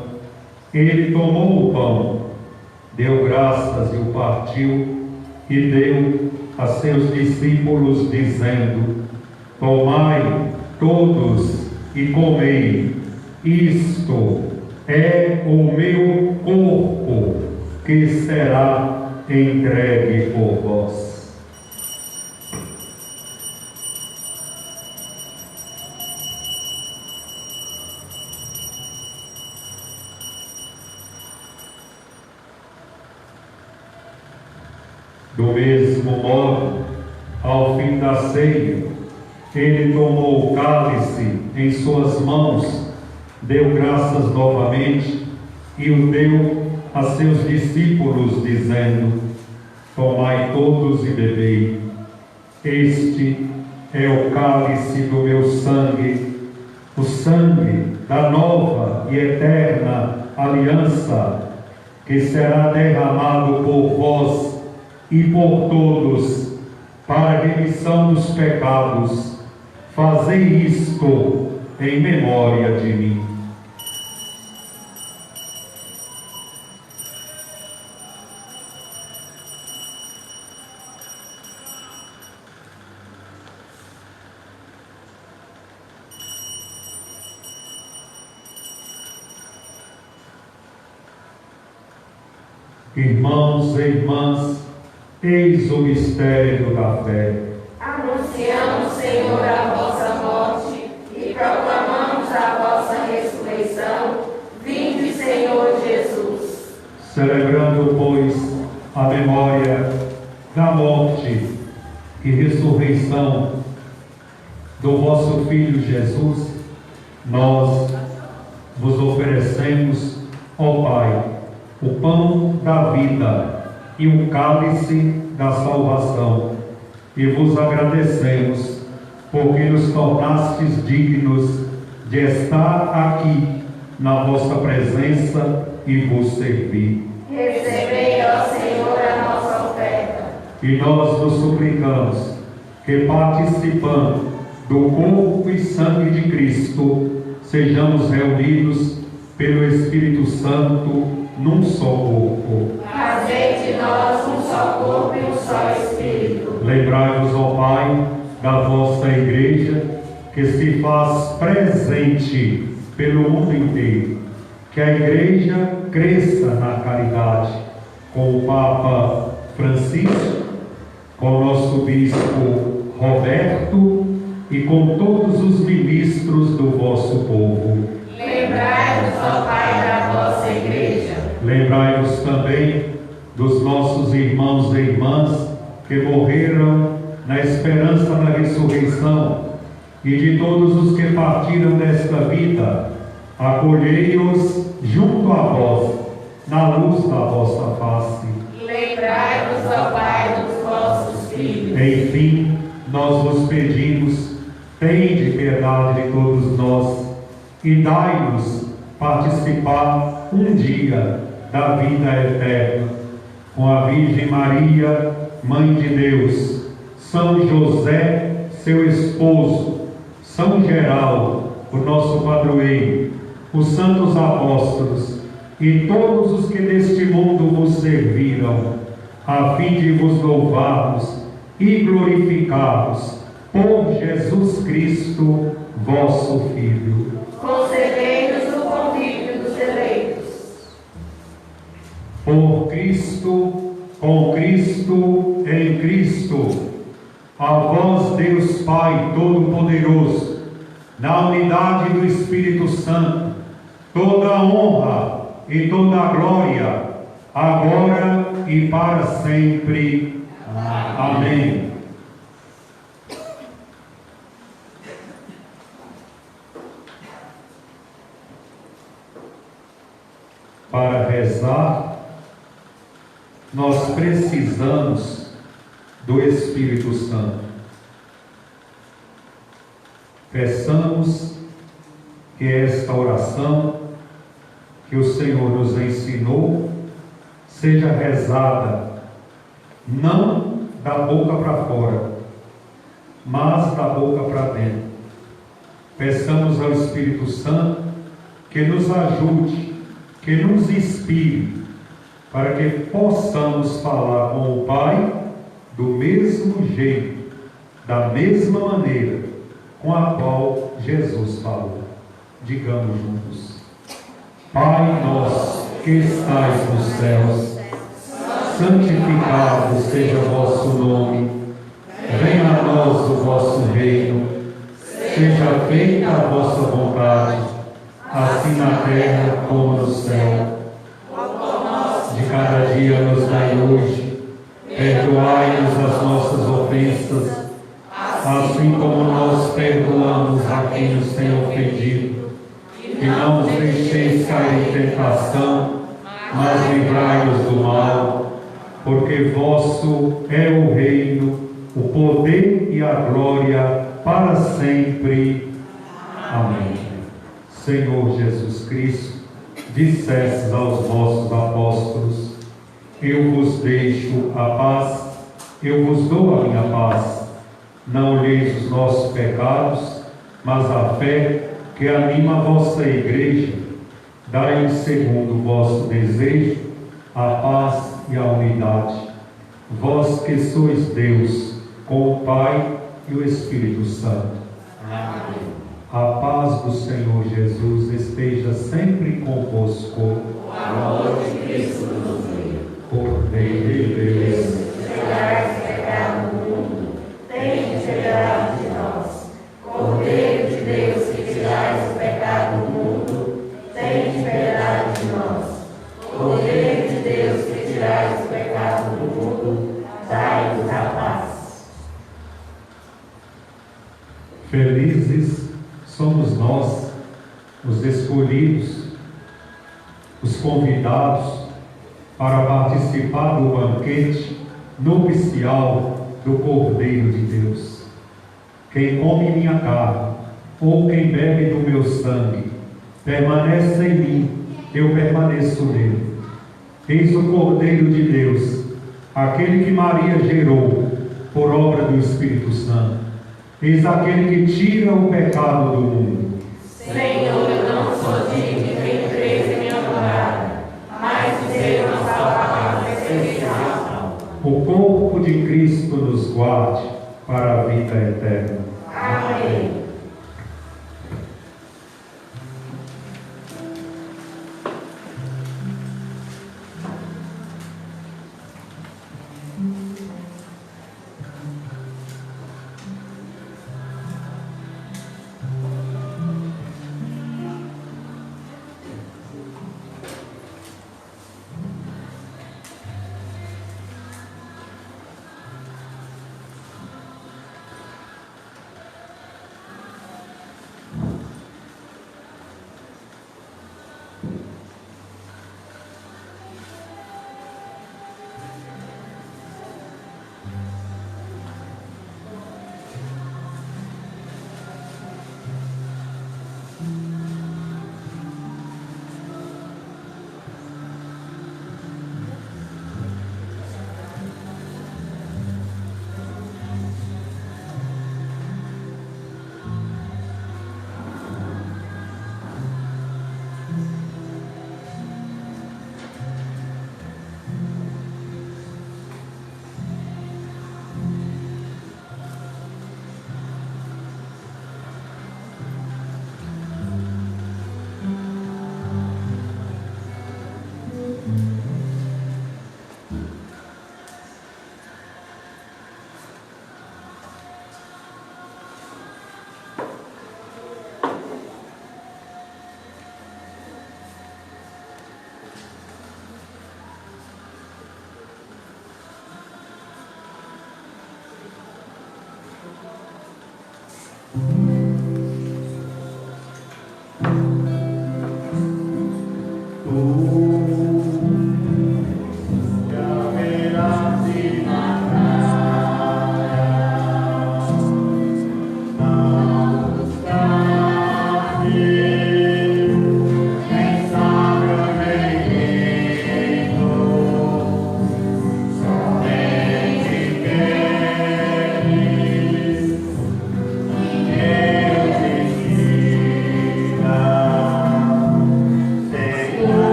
ele tomou o pão, deu graças e o partiu, e deu a seus discípulos, dizendo: Tomai todos e comei, isto é o meu corpo que será entregue por vós. Do mesmo modo, ao fim da ceia, ele tomou o cálice em suas mãos, deu graças novamente e o deu a seus discípulos, dizendo: tomai todos e bebei. Este é o cálice do meu sangue, o sangue da nova e eterna aliança, que será derramado por vós e por todos, para a remissão dos pecados. Fazei isto em memória de mim. Irmãos e irmãs, eis o mistério da fé. Anunciamos, Senhor, a vossa morte e proclamamos a vossa ressurreição. Vinde, Senhor Jesus. Celebrando, pois, a memória da morte e ressurreição do vosso Filho Jesus, nós vos oferecemos, ó Pai, o pão da vida e o cálice da salvação, e vos agradecemos, porque nos tornastes dignos de estar aqui na vossa presença e vos servir. Recebei, ó Senhor, a nossa oferta. E nós vos suplicamos que, participando do corpo e sangue de Cristo, sejamos reunidos pelo Espírito Santo num só corpo. Fazei de nós um só corpo e um só Espírito. Lembrai-vos, ó Pai, da vossa Igreja, que se faz presente pelo mundo inteiro. Que a Igreja cresça na caridade, com o Papa Francisco, com o nosso Bispo Roberto e com todos os ministros do vosso povo. Lembrai-vos, ó Pai, da vossa Igreja. Lembrai-vos também dos nossos irmãos e irmãs que morreram na esperança da ressurreição e de todos os que partiram desta vida. Acolhei-os junto a vós, na luz da vossa face. Lembrai-vos, ó Pai, dos vossos filhos. Enfim, nós vos pedimos, tende piedade de todos nós e dai-nos participar um dia da vida eterna, com a Virgem Maria, Mãe de Deus, São José, seu esposo, São Geraldo, o nosso padroeiro, os santos apóstolos e todos os que neste mundo vos serviram, a fim de vos louvarmos e glorificarmos por Jesus Cristo, vosso Filho. Concedei-nos o convívio dos eleitos. Por Cristo, com Cristo, em Cristo, a vós, Deus Pai Todo-Poderoso, na unidade do Espírito Santo, toda a honra e toda a glória, agora e para sempre. Amém. Para rezar, nós precisamos do Espírito Santo. Peçamos que esta oração que o Senhor nos ensinou seja rezada não da boca para fora, mas da boca para dentro. Peçamos ao Espírito Santo que nos ajude, que nos inspire, para que possamos falar com o Pai do mesmo jeito, da mesma maneira com a qual Jesus falou. Digamos juntos: Pai nosso que estais nos céus, santificado seja o vosso nome. Venha a nós o vosso reino. Seja feita a vossa vontade, assim na terra como no céu. De cada dia nos dai hoje. Perdoai-nos as nossas ofensas, assim como nós perdoamos a quem nos tem ofendido. E não nos deixeis cair em tentação, mas livrai-nos do mal, porque vosso é o reino, o poder e a glória para sempre. Amém. Senhor Jesus Cristo, dissestes aos vossos apóstolos: eu vos deixo a paz, eu vos dou a minha paz. Não olheis os nossos pecados, mas a fé que anima a vossa igreja. Dai-lhe segundo o vosso desejo a paz e a unidade. Vós que sois Deus, com o Pai e o Espírito Santo. Amém. A paz do Senhor Jesus esteja sempre convosco. O amor de Cristo nos une. Cordeiro de Deus, Tirai o pecado do mundo, tende piedade de nós. Cordeiro de Deus, que tirais o pecado do mundo, tende piedade de nós. Cordeiro de Deus, que tirais o pecado do mundo, dai-nos a paz. felizes somos nós, os escolhidos, os convidados para participar do banquete nupcial do Cordeiro de Deus. Quem come minha carne, ou quem bebe do meu sangue, permanece em mim, eu permaneço nele. Eis o Cordeiro de Deus, aquele que Maria gerou por obra do Espírito Santo. Eis aquele que tira o pecado do mundo. Senhor, eu não sou digno de entrar em minha morada, mas dizer uma só palavra essencial. O corpo de Cristo nos guarde para a vida eterna. Amém.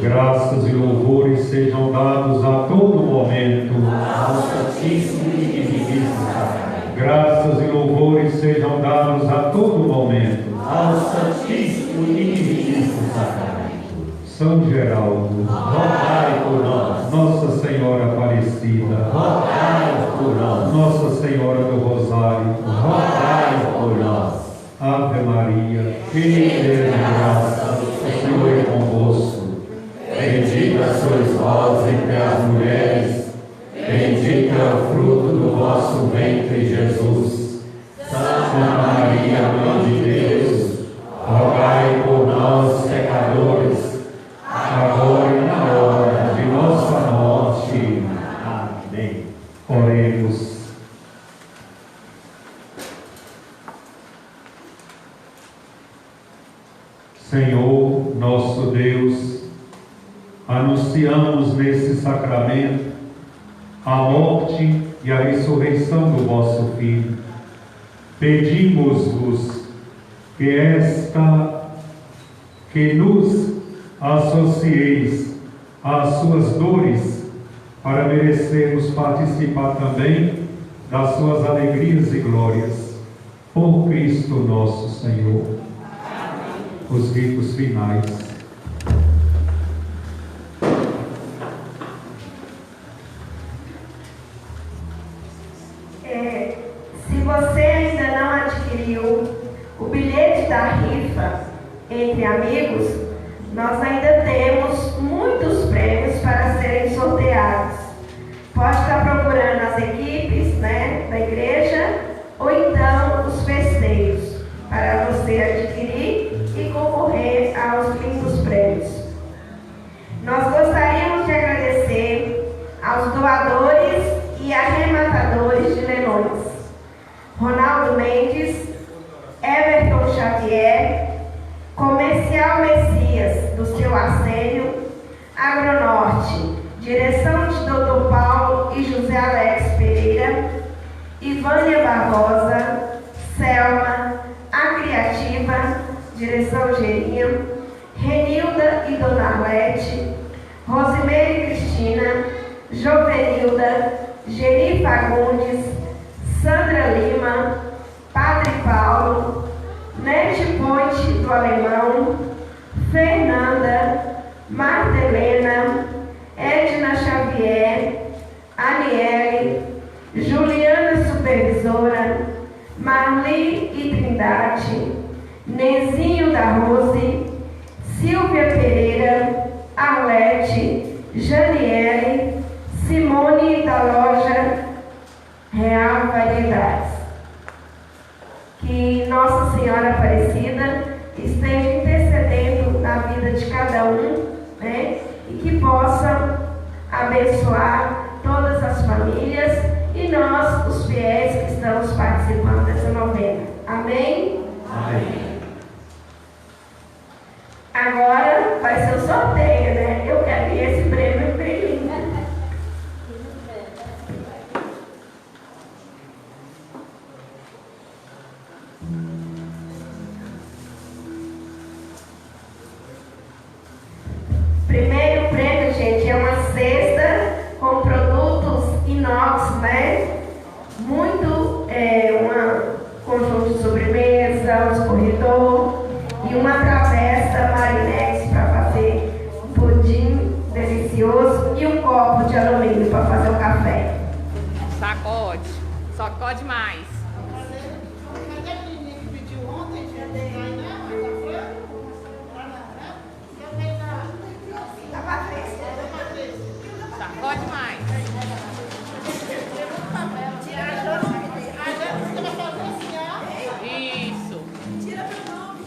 Graças e louvores sejam dados a todo momento ao Santíssimo e Diviníssimo Sacramento. Graças e louvores sejam dados a todo momento ao Santíssimo e Diviníssimo Sacramento. São Geraldo, rogai por nós. Nossa Senhora Aparecida, rogai por nós. Nossa Senhora do Rosário, rogai por nós. Ave Maria, cheia de graça, o Senhor é convosco. Bendita sois vós entre as mulheres, bendito é o fruto do vosso ventre, Jesus. Santa Maria, Mãe de Deus, rogai por nós, pecadores, agora e na hora de nossa morte. Amém. Oremos. Senhor, nosso Deus, anunciamos nesse sacramento a morte e a ressurreição do vosso Filho. Pedimos-vos que nos associeis às suas dores, para merecermos participar também das suas alegrias e glórias. Por Cristo nosso Senhor. Os ritos finais. Se você ainda não adquiriu o bilhete da rifa entre amigos, nós ainda temos muitos prêmios para serem sorteados. Pode estar procurando as equipes, da igreja, ou então os festeiros, para você adquirir e concorrer aos lindos prêmios. Nós gostaríamos de agradecer aos doadores e arrematadores de leilões: Ronaldo Mendes, Everton Xavier, Comercial Messias, do seu Arsênio, Agronorte, direção de Dr. Paulo e José Alex Pereira, Ivânia Barbosa, Selma, A Criativa, direção Gerinho, Renilda e Dona Arlete, Rosimeire Cristina, Jovenilda, Geni Fagundes, Sandra Lima, Padre Paulo, Nete Ponte do Alemão, Fernanda, Marta Helena, Edna Xavier, Aniele, Juliana Supervisora, Marli e Trindade, Nezinho da Rose, Silvia Pereira, Arlete, Janiele, Simone da Loja Real Variedades. Que Nossa Senhora Aparecida esteja intercedendo na vida de cada um, e que possa abençoar todas as famílias e nós, os fiéis que estamos participando dessa novena. Amém? Amém. Agora vai ser o sorteio, Eu quero esse prêmio bem lindo. Primeiro prêmio, gente, é uma cesta com produtos inox, Muito, um conjunto de sobremesa, um escorredor e uma travessa Marinex para fazer um pudim delicioso e um copo de alumínio para fazer o café. Sacode mais. Sacode mais. Isso. Tira meu nome.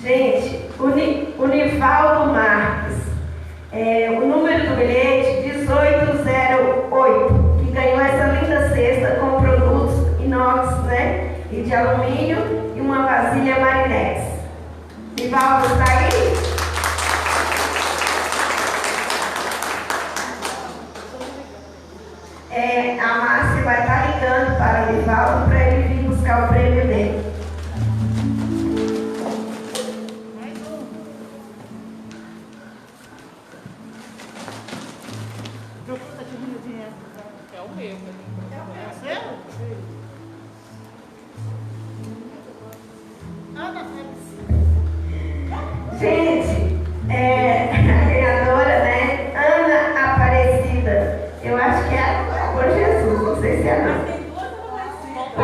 Gente, o Nivaldo Marques, o número do bilhete 1808, que ganhou essa linda cesta com produtos inox, e de alumínio e uma vasilha Marinex. Nivaldo, está aí? a Márcia vai estar ligando para o Livaldo para ele vir buscar o prêmio dele. É o meu. Gente, a ganhadora, né? Ana Aparecida. Eu acho que é por Jesus, não sei se é não.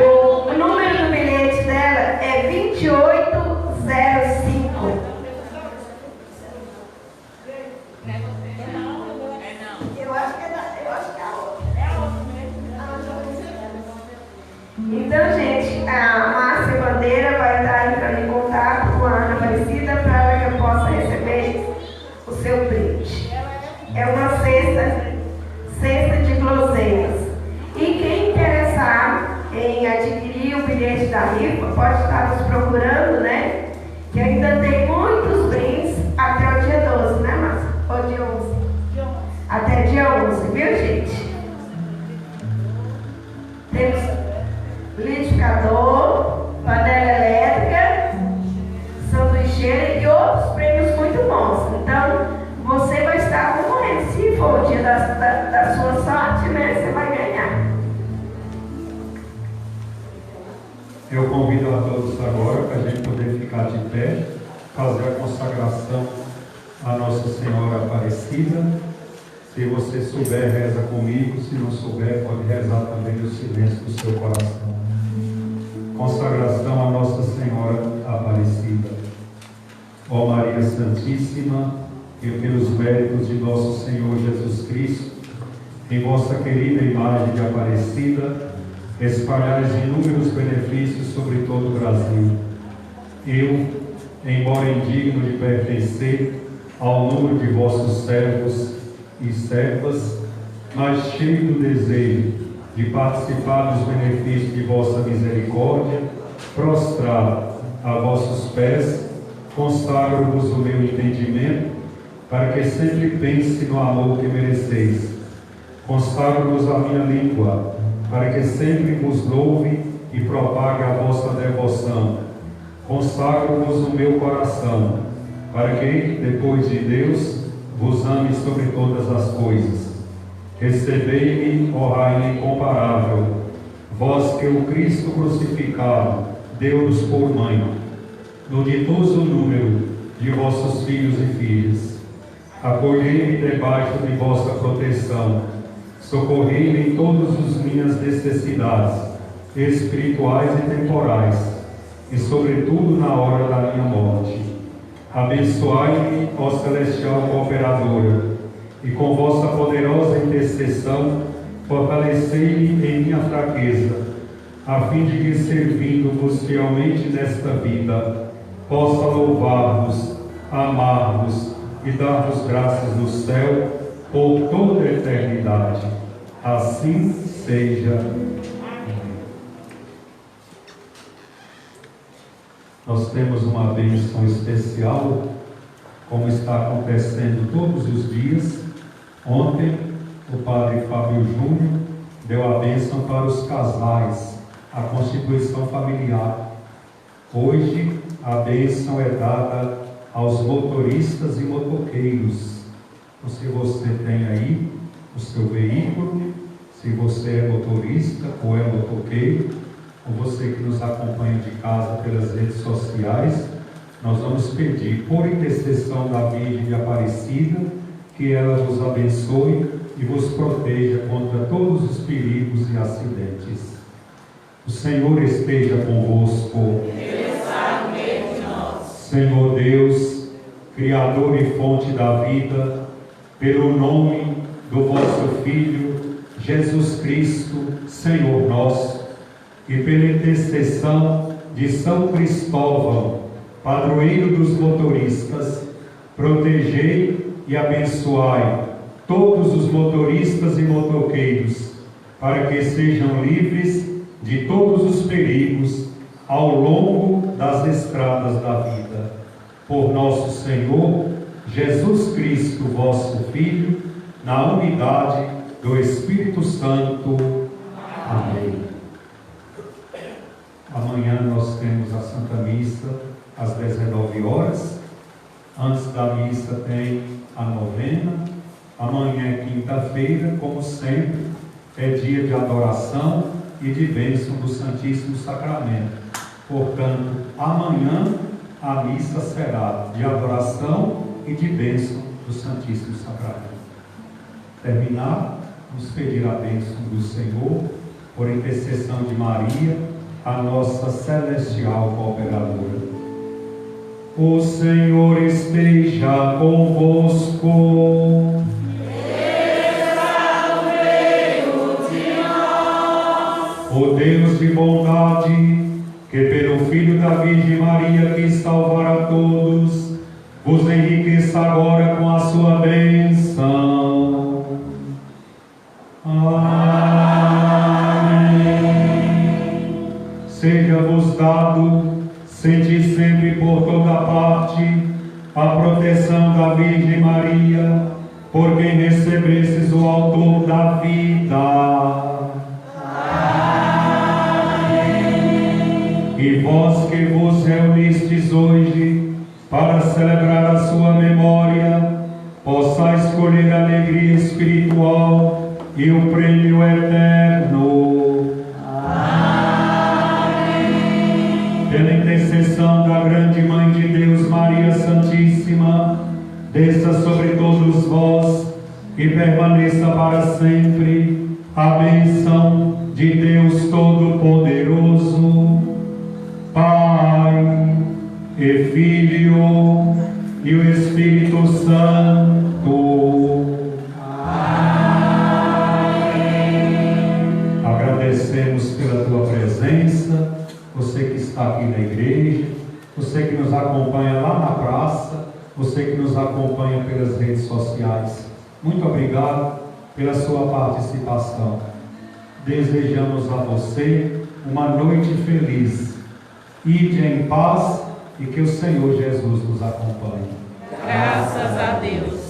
O número do bilhete dela é 2805. Eu acho que é a outra. Então, gente, a Márcia Bandeira vai estar entrando em contato com a Ana Aparecida para que eu possa receber o seu brinde. É uma cesta de guloseimas. E quem interessar em adquirir o bilhete da rifa, pode estar nos procurando, né? Que ainda tem muitos brindes até o dia 12, né, Márcia? Ou dia 11? Até dia 11, viu, gente? Temos liquidificador, panela elétrica, sanduicheira e outros prêmios muito bons. Então, você vai estar concorrendo. Se for o dia da sua sorte, né, você vai ganhar. Eu convido a todos agora para a gente poder ficar de pé, fazer a consagração à Nossa Senhora Aparecida. Se você souber, reza comigo. Se não souber, pode rezar também no silêncio do seu coração. Consagração à Nossa Senhora Aparecida. Ó Maria Santíssima, e pelos méritos de nosso Senhor Jesus Cristo, em vossa querida imagem de Aparecida, espalhais inúmeros benefícios sobre todo o Brasil. Eu, embora indigno de pertencer ao número de vossos servos e servas, mas cheio do desejo de participar dos benefícios de vossa misericórdia, prostrado a vossos pés, consagro-vos o meu entendimento, para que sempre pense no amor que mereceis. Consagro-vos a minha língua, para que sempre vos louve e propague a vossa devoção. Consagro-vos o meu coração, para que, depois de Deus, vos ame sobre todas as coisas. Recebei-me, ó Rainha incomparável, vós que o Cristo crucificado deu-nos por mãe, no ditoso número de vossos filhos e filhas. Acolhei-me debaixo de vossa proteção, socorrei-me em todas as minhas necessidades, espirituais e temporais, e sobretudo na hora da minha morte. Abençoai-me, ó celestial cooperadora, e com vossa poderosa intercessão, fortalecei-me em minha fraqueza, a fim de que, servindo-vos fielmente nesta vida, possa louvar-vos, amar-vos e dar-vos graças no céu por toda a eternidade. Assim seja. Nós temos uma bênção especial, como está acontecendo todos os dias. Ontem, o padre Fábio Júnior deu a bênção para os casais, a constituição familiar. Hoje, a bênção é dada aos motoristas e motoqueiros. Então, se você tem aí o seu veículo, se você é motorista ou é motoqueiro, ou você que nos acompanha de casa pelas redes sociais, nós vamos pedir, por intercessão da Virgem de Aparecida, que ela vos abençoe e vos proteja contra todos os perigos e acidentes. O Senhor esteja convosco. Senhor Deus, Criador e fonte da vida, pelo nome do vosso Filho, Jesus Cristo, Senhor nosso, e pela intercessão de São Cristóvão, padroeiro dos motoristas, protegei e abençoai todos os motoristas e motoqueiros, para que sejam livres de todos os perigos ao longo das estradas da vida. Por nosso Senhor Jesus Cristo, vosso Filho, na unidade do Espírito Santo. Amém. Amanhã nós temos a Santa Missa às 19 horas. Antes da missa tem a novena. Amanhã é quinta-feira, como sempre, é dia de adoração e de bênção do Santíssimo Sacramento. Portanto, amanhã a missa será de adoração e de bênção do Santíssimo Sacramento. Terminar, vamos pedir a bênção do Senhor, por intercessão de Maria, a nossa celestial cooperadora. O Senhor esteja convosco. Está no meio de nós. O Deus de bondade, que pelo Filho da Virgem Maria quis salvar a todos, vos enriqueça agora com a sua bênção. Amém. Seja-vos dado, senti sempre por toda parte, a proteção da Virgem Maria, por quem recebestes o Autor da vida. E vós que vos reunistes hoje para celebrar a sua memória, possais escolher a alegria espiritual e o prêmio eterno. Amém. Pela intercessão da grande Mãe de Deus, Maria Santíssima, desça sobre todos vós e permaneça para sempre a bênção de Deus Todo-Poderoso, Pai e Filho e o Espírito Santo. Amém. Agradecemos pela tua presença, você que está aqui na igreja, você que nos acompanha lá na praça, você que nos acompanha pelas redes sociais. Muito obrigado pela sua participação. Desejamos a você uma noite feliz. Ide em paz e que o Senhor Jesus nos acompanhe. Graças a Deus.